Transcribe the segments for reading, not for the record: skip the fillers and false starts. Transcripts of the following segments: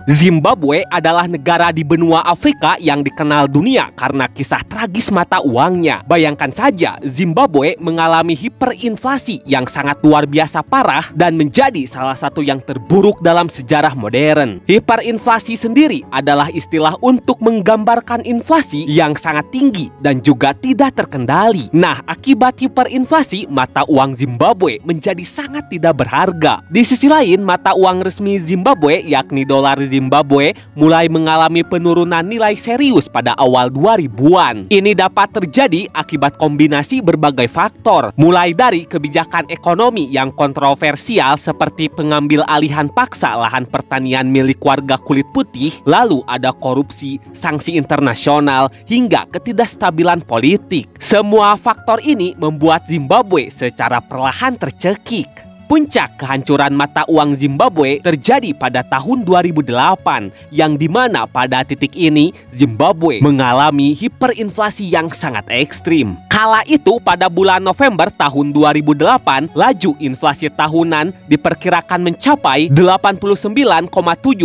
Zimbabwe adalah negara di benua Afrika yang dikenal dunia karena kisah tragis mata uangnya. Bayangkan saja, Zimbabwe mengalami hiperinflasi yang sangat luar biasa parah dan menjadi salah satu yang terburuk dalam sejarah modern. Hiperinflasi sendiri adalah istilah untuk menggambarkan inflasi yang sangat tinggi dan juga tidak terkendali. Nah, akibat hiperinflasi, mata uang Zimbabwe menjadi sangat tidak berharga. Di sisi lain, mata uang resmi Zimbabwe, yakni dolar Zimbabwe, mulai mengalami penurunan nilai serius pada awal 2000-an. Ini dapat terjadi akibat kombinasi berbagai faktor, mulai dari kebijakan ekonomi yang kontroversial seperti pengambil alihan paksa lahan pertanian milik warga kulit putih, lalu ada korupsi, sanksi internasional, hingga ketidakstabilan politik. Semua faktor ini membuat Zimbabwe secara perlahan tercekik. Puncak kehancuran mata uang Zimbabwe terjadi pada tahun 2008, yang dimana pada titik ini Zimbabwe mengalami hiperinflasi yang sangat ekstrim. Kala itu pada bulan November tahun 2008, laju inflasi tahunan diperkirakan mencapai 89,7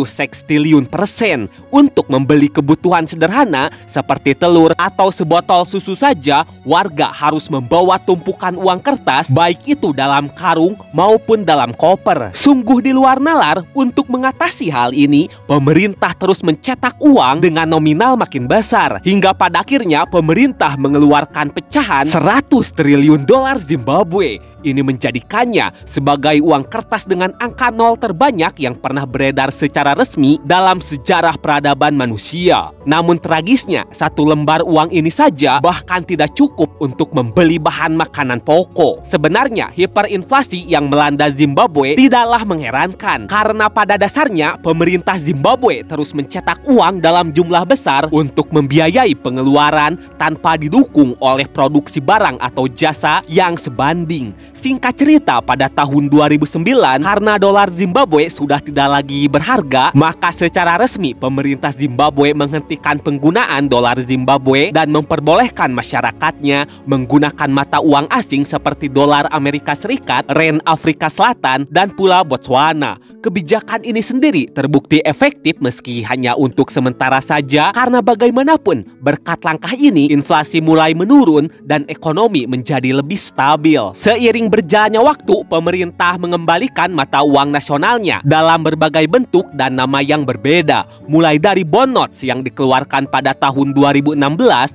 sekstiliun %. Untuk membeli kebutuhan sederhana seperti telur atau sebotol susu saja, warga harus membawa tumpukan uang kertas, baik itu dalam karung maupun dalam koper. Sungguh di luar nalar. Untuk mengatasi hal ini, pemerintah terus mencetak uang dengan nominal makin besar, hingga pada akhirnya pemerintah mengeluarkan pecahan 100 triliun dolar Zimbabwe. Ini menjadikannya sebagai uang kertas dengan angka nol terbanyak yang pernah beredar secara resmi dalam sejarah peradaban manusia. Namun tragisnya, satu lembar uang ini saja bahkan tidak cukup untuk membeli bahan makanan pokok. Sebenarnya hiperinflasi yang melanda Zimbabwe tidaklah mengherankan, karena pada dasarnya pemerintah Zimbabwe terus mencetak uang dalam jumlah besar untuk membiayai pengeluaran tanpa didukung oleh produksi barang atau jasa yang sebanding. Singkat cerita, pada tahun 2009, karena dolar Zimbabwe sudah tidak lagi berharga, maka secara resmi pemerintah Zimbabwe menghentikan penggunaan dolar Zimbabwe dan memperbolehkan masyarakatnya menggunakan mata uang asing seperti dolar Amerika Serikat, Rand Afrika Selatan, dan pula Botswana. Kebijakan ini sendiri terbukti efektif meski hanya untuk sementara saja, karena bagaimanapun berkat langkah ini inflasi mulai menurun dan ekonomi menjadi lebih stabil. Seiring berjalannya waktu, pemerintah mengembalikan mata uang nasionalnya dalam berbagai bentuk dan nama yang berbeda, mulai dari bond notes yang dikeluarkan pada tahun 2016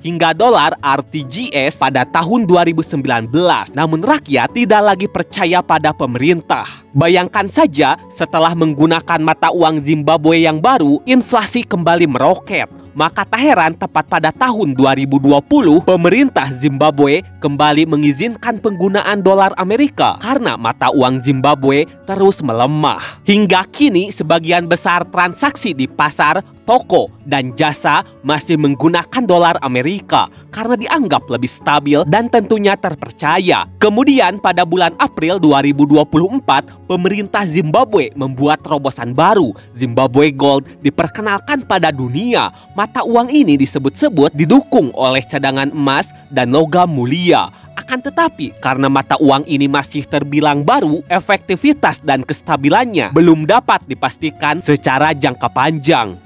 hingga dolar RTGS pada tahun 2019. Namun rakyat tidak lagi percaya pada pemerintah. Bayangkan saja, setelah menggunakan mata uang Zimbabwe yang baru, inflasi kembali meroket. Maka tak heran tepat pada tahun 2020, pemerintah Zimbabwe kembali mengizinkan penggunaan dolar Amerika karena mata uang Zimbabwe terus melemah. Hingga kini sebagian besar transaksi di pasar, toko, dan jasa masih menggunakan dolar Amerika karena dianggap lebih stabil dan tentunya terpercaya. Kemudian pada bulan April 2024, pemerintah Zimbabwe membuat terobosan baru. Zimbabwe Gold diperkenalkan pada dunia. Mata uang ini disebut-sebut didukung oleh cadangan emas dan logam mulia. Akan tetapi, karena mata uang ini masih terbilang baru, efektivitas dan kestabilannya belum dapat dipastikan secara jangka panjang.